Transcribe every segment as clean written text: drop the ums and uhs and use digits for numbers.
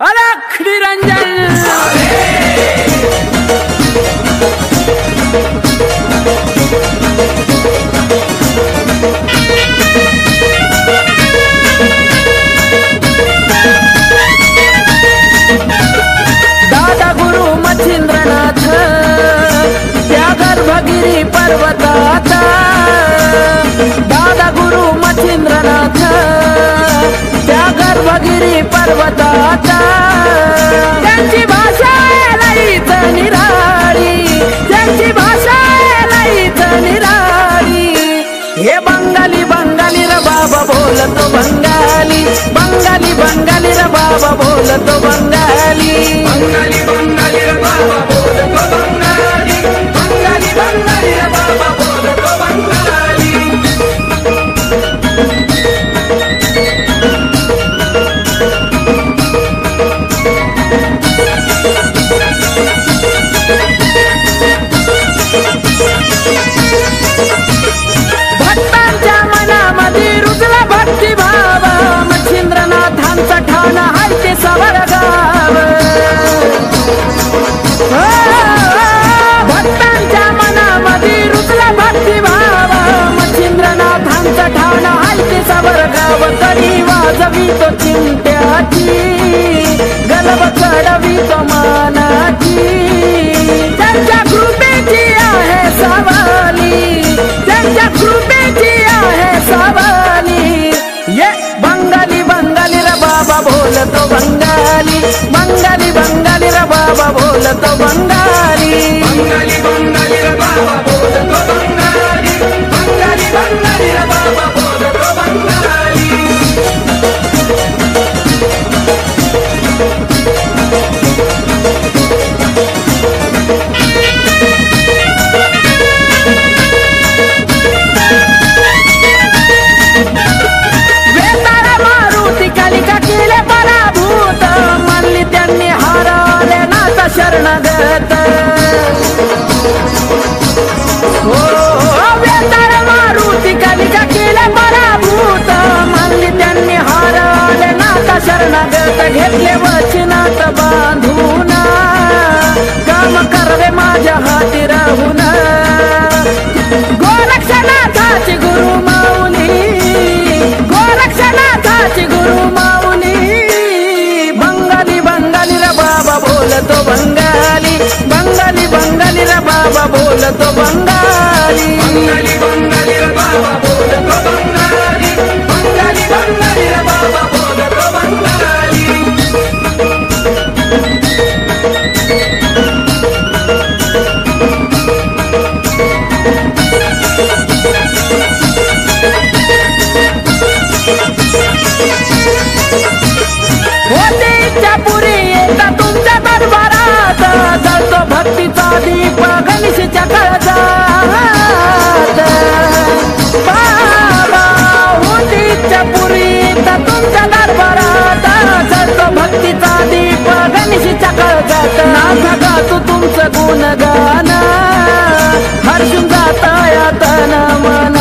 अलख निरंजन दादा गुरु मच्छिंद्रनाथ त्या गर्भगिरी पर्वतात दादा गुरु मच्छिंद्रनाथ त्या गर्भगिरी पर्वतात त्यांची भाषा लईच निराळी त्यांची भाषा लईच निराळी हे बंगाली बंगाली र बाबा बोलतो बंगाली बंगाली बंगाली र बाबा बोलतो बंगाली बंगाली बंगाली र बाबा बोलतो बंगाली बंगाली बंगाली र बाबा बोलतो बंगाली भक्तांच्या मनामध्ये रुजला भक्ती भाव मच्छिंद्रनाथांचा ठाण हाय ते सावरगाव भक्तांच्या मनामध्ये रुजला भक्ती भाव मच्छिंद्रनाथांचा ठाण हाय ते सावरगाव कधी वाजवी तो चिमट्याची गलब चढवी तो मानाची त्यांच्या कृपेची आहे सावली त्यांच्या कृपेची आहे सावली ये बंगाली बंगाली र बाबा बोलतो बंगाली बंगाली बंगाली र बाबा बोलतो बंगाली बंगाली बंगाली र बाबा बोलतो बंगाली बंगाली बंगाली र बाबा बोलतो बंगाली शरणगत हो वेताळ मारुती कालिका केले पराभूत मानली त्यांनी हार आले नाथा शरणगत घेतले वचनात बांधून काम करवे माझ्या हाती राहून गोरक्षनाथाची गुरु माऊली गोरक्षनाथाची गुरु माऊली बंगाली बंगाली र बाबा बोलतो बंगाली बंगाली बंगाली र बाबा बोलतो बंगाली बंगाली बंगाली र बाबा बोलतो बंगाली बंगाली बंगाली र बाबा बोलतो बंगाली होते इच्छापुरी येता तुमच्या दरबारात जळतो भक्तीचा दीप गणेशच्या काळजात बाबा होते इच्छापुरी येता तुमच्या दरबारात जळतो भक्तीचा दीप गणेशच्या काळजात नाथा गातो तुमचं गुणगान हर्षून जाता यातन मन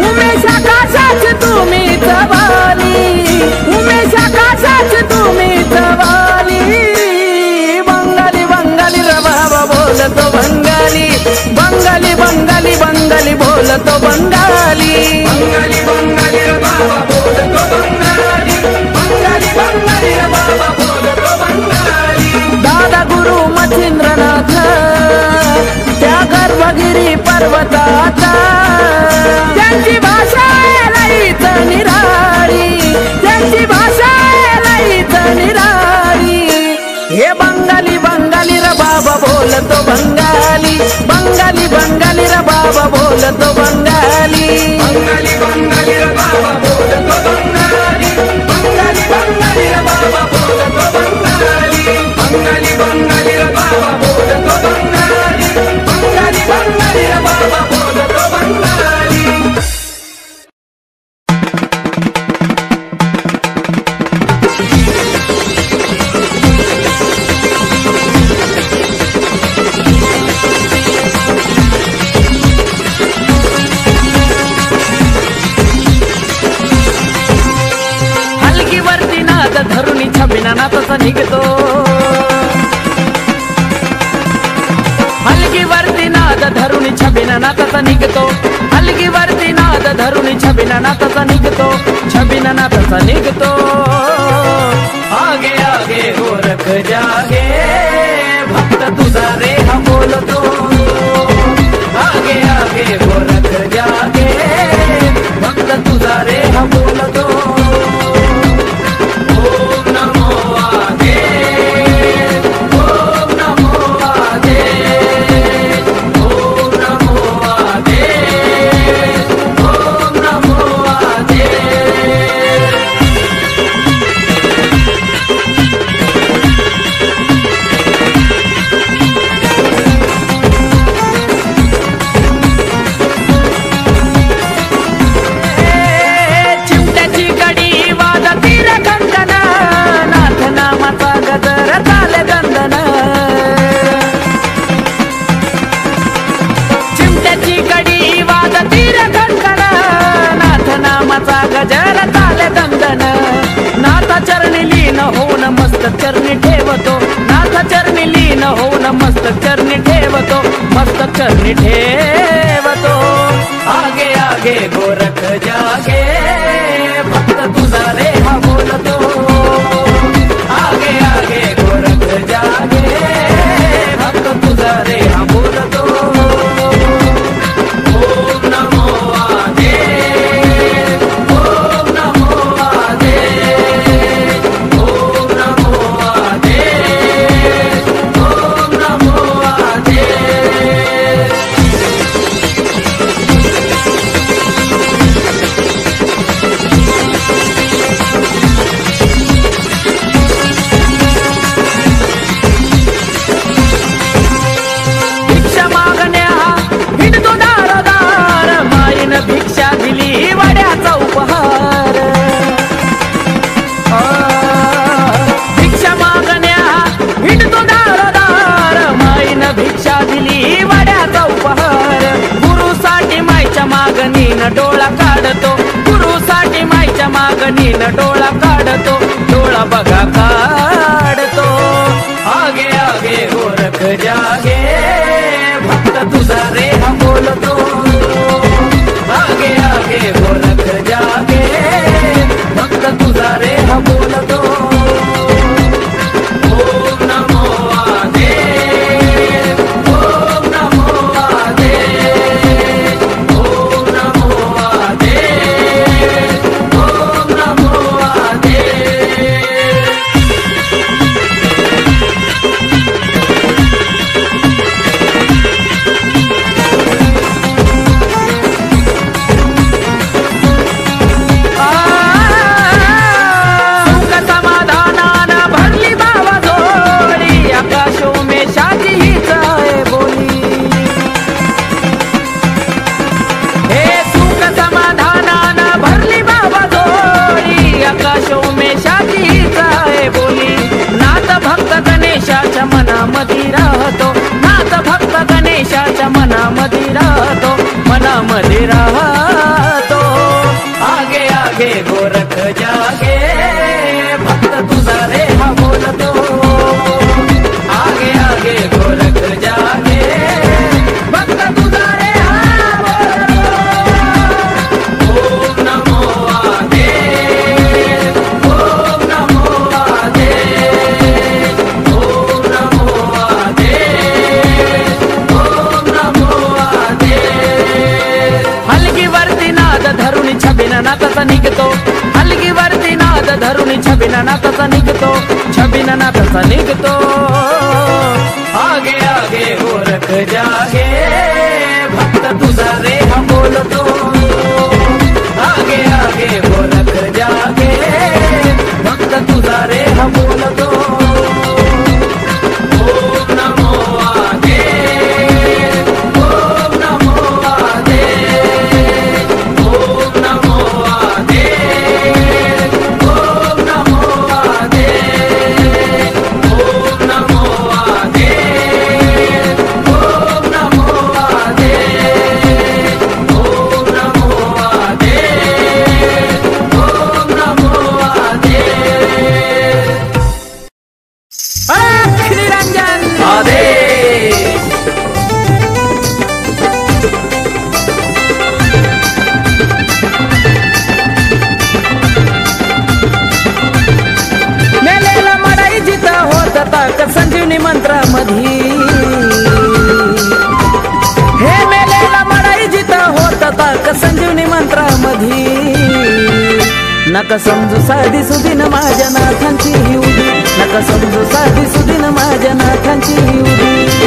उमेश आकाशाची तुम्ही जवाली उमेश आकाशाची तुम्ही जवाली बंगाली बंगाली र बाबा बोलतो बंगाली बंगाली बंगाली बंगाली बोलतो बंगाली बंगाली बंगाली र बाबा बोलतो बंगाली बंगाली बंगाली र बाबा बोलतो बंगाली दादा गुरु मच्छिंद्रनाथ त्या गर्भगिरी पर्वतात त्यांची भाषा लईच निराळी त्यांची भाषा लईच निराळी हे बंगाली बंगाली र बाबा बोलतो बंगाली बंगाली बंगाली र बाबा बोलतो बंगाली बंगाली बंगाली र बाबा बोलतो बंगाली बंगाली बंगाली र बाबा बोलतो बंगाली बंगाली बंगाली र बाबा बोलतो बंगाली बंगाली बंगाली र बाबा बोलतो बंगाली धरुणी छबिना नाथाचा निघतो हलगीवरती नाद धरुणी छबिना नाथाचा निघतो हलगीवरती नाद धरुणी छबिना नाथाचा निघतो छबिना नाथाचा निघतो आगे आगे गोरख जागे भक्त तुझा रे हा बोलतो आगे आगे गोरख जागे भक्त तुझा रे हा बोलतो ओम नमो आगे ओम नमो आगे ओम नमो आगे ओम नमो आगे गजर चाले दंदन नाथा चरणी लीन होऊन मस्तक चरणी ठेवतो नाथा चरणी लीन होऊन मस्तक चरणी ठेवतो मस्तक चरणी ठेवतो आगे आगे गोरख जागे भक्त तुझा रे हा बोलतो आगे आगे गोरख जागे भक्त तुझा रे हा बोलतो ओम नमो आगे भिक्षा दिली वड्याचा उपहार भिक्षा मागण्या हिंडतो दारोदार माईनं भिक्षा दिली वड्याचा उपहार गुरुसाठी माईच्या मागणीनं डोळा काढतो गुरुसाठी माईच्या मागणीनं डोळा काढतो डोळा बघा काढतो आगे आगे गोरख जागे भक्त तुझा रे हा बोलतो आगे आगे गोरख जागे भक्त तुझा रे हा बोलतो ओम नमो आगे ओम नमो आगे ओम नमो आगे ओम नमो आगे मनामध्ये राहतो नाथ भक्त गणेशाच्या मनामध्ये राहतो मनामध्ये राहतो आगे आगे गोरख जागे भक्त तुझा रे हा बोलतो आगे आगे गोरख जागे भक्त तुझा रे हा बोलतो ओम नमो आगे ओम नमो आगे छबिना नाथाचा निघतो हलगीवरती नाद धरुणी छबिना नाथाचा निघतो छबिना नाथाचा निघतो आगे आगे गोरख जागे भक्त तुझा रे हा बोलतो आगे आगे गोरख जागे भक्त तुझा रे हा बोलतो ओम नमो आगे ओम नमो आगे ओम नमो आगे ओम नमो आगे ओम नमो आगे ओम नमो आगे ओम नमो आगे ओम नमो आगे मंत्रामधी हे मेलेला मडाई जिथं होत ताक संजीवनी मंत्रामधी नका समजू साधी सुदीन माझ्या नाथांची ही उदी नका समजू साधी सुदीन माझ्या नाथांची ही उदी